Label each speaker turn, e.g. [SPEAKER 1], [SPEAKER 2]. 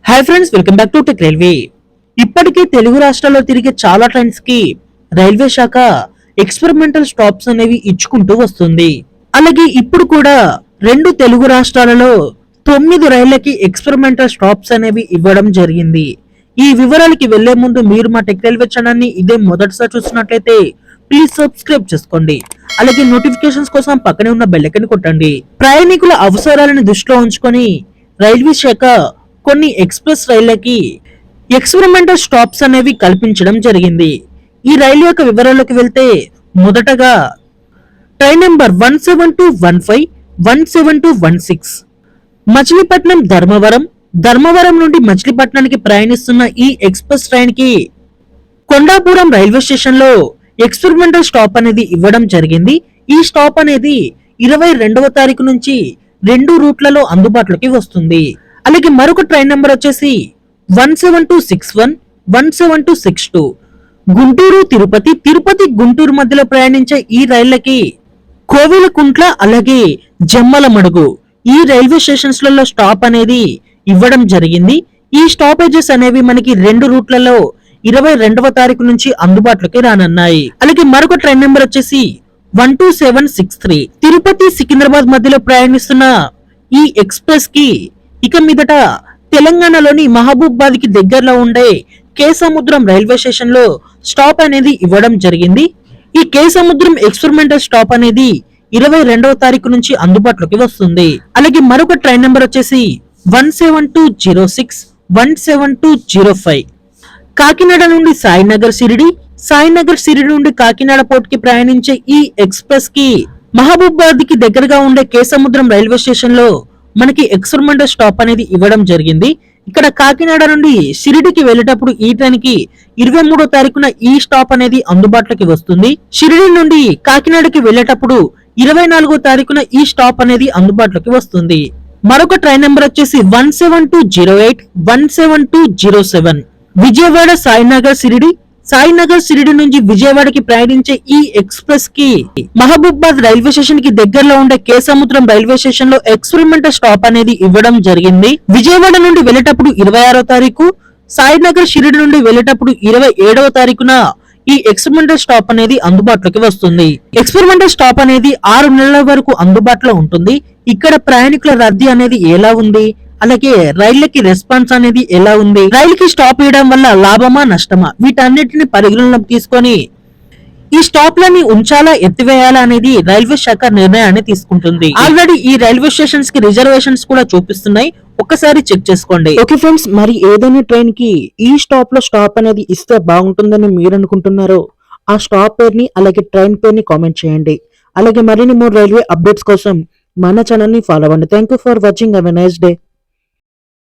[SPEAKER 1] Hi friends, welcome back to tech railway. ఇప్పటికే తెలుగు రాష్ట్రాల్లో తిరిగే చాలా ట్రైన్స్ కి రైల్వే శాఖ ఎక్స్పెరిమెంటల్ స్టాప్స్ అనేవి ఇచ్చుకుంటూ వస్తుంది. అలాగే ఇప్పుడు కూడా 2 తెలుగు రాష్ట్రాలలో 9 రైళ్లకి ఎక్స్పెరిమెంటల్ స్టాప్స్ అనేవి ఇవ్వడం జరిగింది. ఈ వివరాలకి వెళ్లే ముందు మీరు మా టెక్ రైల్వే ఛానల్ ని ఇదే మొదటిసారి చూస్తున్నట్లయితే ప్లీజ్ సబ్స్క్రైబ్ చేసుకోండి. అలాగే నోటిఫికేషన్స్ కోసం పక్కనే ఉన్న బెల్ ఐకాన్ కొట్టండి. ప్రయాణికుల అవసరాలను దృష్టిలో ఉంచుకొని రైల్వే శాఖ కొన్ని ఎక్స్ప్రెస్ రైళ్లకి ఎక్స్పెరిమెంటల్ స్టాప్స్ అనేవి కల్పించడం జరిగింది. ఈ రైలు యొక్క వివరాల్లోకి వెళ్తే మొదటగా ట్రైన్ నెంబర్ 17215, 17216 మచిలీపట్నం ధర్మవరం నుండి మచిలీపట్నానికి ప్రయాణిస్తున్న ఈ ఎక్స్ప్రెస్ ట్రైన్ కి కొండాపురం రైల్వే స్టేషన్ లో ఎక్స్పెరిమెంటల్ స్టాప్ అనేది ఇవ్వడం జరిగింది. ఈ స్టాప్ అనేది 22వ తారీఖు నుంచి 2 రూట్లలో అందుబాటులోకి వస్తుంది. అలాగే మరొక ట్రైన్ నెంబర్ వచ్చేసి 17261, 17262 గుంటూరు తిరుపతి గుంటూరు మధ్యలో ప్రయాణించే ఈ రైళ్లకి కోవిలకుంట్ల అలాగే జమ్మలమడుగు ఈ రైల్వే స్టేషన్స్ లలో స్టాప్ అనేది ఇవ్వడం జరిగింది. ఈ స్టాపేజెస్ అనేవి మనకి 2 రూట్లలో 22వ తారీఖు నుంచి అందుబాటులోకి రానున్నాయి. అలాగే మరొక ట్రైన్ నెంబర్ వచ్చేసి 12763 తిరుపతి సికింద్రాబాద్ మధ్యలో ప్రయాణిస్తున్న ఈ ఎక్స్ప్రెస్ కి ఇక మీదట తెలంగాణలోని మహబూబాబాద్ కి దగ్గరలో ఉండే కేసముద్రం రైల్వే స్టేషన్ లో స్టాప్ అనేది ఇవ్వడం జరిగింది. ఈ కేసముద్రం ఎక్స్పెరిమెంటల్ స్టాప్ అనేది 22వ తారీఖు నుంచి అందుబాటులోకి వస్తుంది. అలాగే మరొక ట్రైన్ నెంబర్ వచ్చేసి 17206, 17205 కాకినాడ నుండి సాయినగర్ సిరిడి నుండి కాకినాడ పోర్ట్ కి ప్రయాణించే ఈ ఎక్స్ప్రెస్ కి మహబూబాబాద్ కి దగ్గరగా ఉండే కేసముద్రం రైల్వే స్టేషన్ లో మనకి ఎక్స్పెరిమెంటల్ స్టాప్ అనేది ఇవ్వడం జరిగింది. ఇక్కడ కాకినాడ నుండి షిరిడికి వెళ్ళేటప్పుడు ఈ ట్రైన్ కి 23వ తారీఖున ఈ స్టాప్ అనేది అందుబాటులోకి వస్తుంది. షిరిడి నుండి కాకినాడకి వెళ్ళేటప్పుడు 24వ తారీఖున ఈ స్టాప్ అనేది అందుబాటులోకి వస్తుంది. మరొక ట్రైన్ నెంబర్ వచ్చేసి 17208, 17207 విజయవాడ సాయినగర్ సిరిడి నుంచి విజయవాడకి ప్రయాణించే ఈ ఎక్స్ప్రెస్ కి మహబూబాబాద్ రైల్వే స్టేషన్ కి దగ్గరలో ఉండే కేసముద్రం రైల్వే స్టేషన్ లో ఎక్స్పెరిమెంటల్ స్టాప్ అనేది ఇవ్వడం జరిగింది. విజయవాడ నుండి వెళ్ళేటప్పుడు 26వ తారీఖు, సాయినగర్ షిరిడి నుండి వెళ్ళేటప్పుడు 27వ తారీఖున ఈ ఎక్స్పెరిమెంటల్ స్టాప్ అనేది అందుబాటులోకి వస్తుంది. ఎక్స్పెరిమెంటల్ స్టాప్ అనేది 6 నెలల వరకు అందుబాటులో ఉంటుంది. ఇక్కడ ప్రయాణికుల రద్దీ అనేది ఎలా ఉంది, అలాగే రైళ్లకి రెస్పాన్స్ అనేది ఎలా ఉంది, రైలుకి స్టాప్ ఇవ్వడం వల్ల లాభమా నష్టమా, వీటన్నిటిని పరిగణనలోకి తీసుకొని ఈ స్టాప్ లని ఉంచాలా ఎత్తివేయాలా అనేది రైల్వే శాఖ నిర్ణయాన్ని తీసుకుంటుంది. ఆల్రెడీ ఈ రైల్వే స్టేషన్స్ కి రిజర్వేషన్స్ కూడా చూపిస్తున్నాయి, ఒకసారి చెక్ చేసుకోండి. ఓకే ఫ్రెండ్స్, మరి ఏదైనా ట్రైన్ కి ఈ స్టాప్ లో స్టాప్ అనేది ఇస్తే బాగుంటుందని మీరు అనుకుంటున్నారో ఆ స్టాప్ పేరుని అలాగే ట్రైన్ పేరుని కామెంట్ చేయండి. అలాగే మరిన్ని మోర్ రైల్వే అప్డేట్స్ కోసం మన ఛానల్ ని ఫాలో అవ్వండి. Thank you for watching. Have a nice day.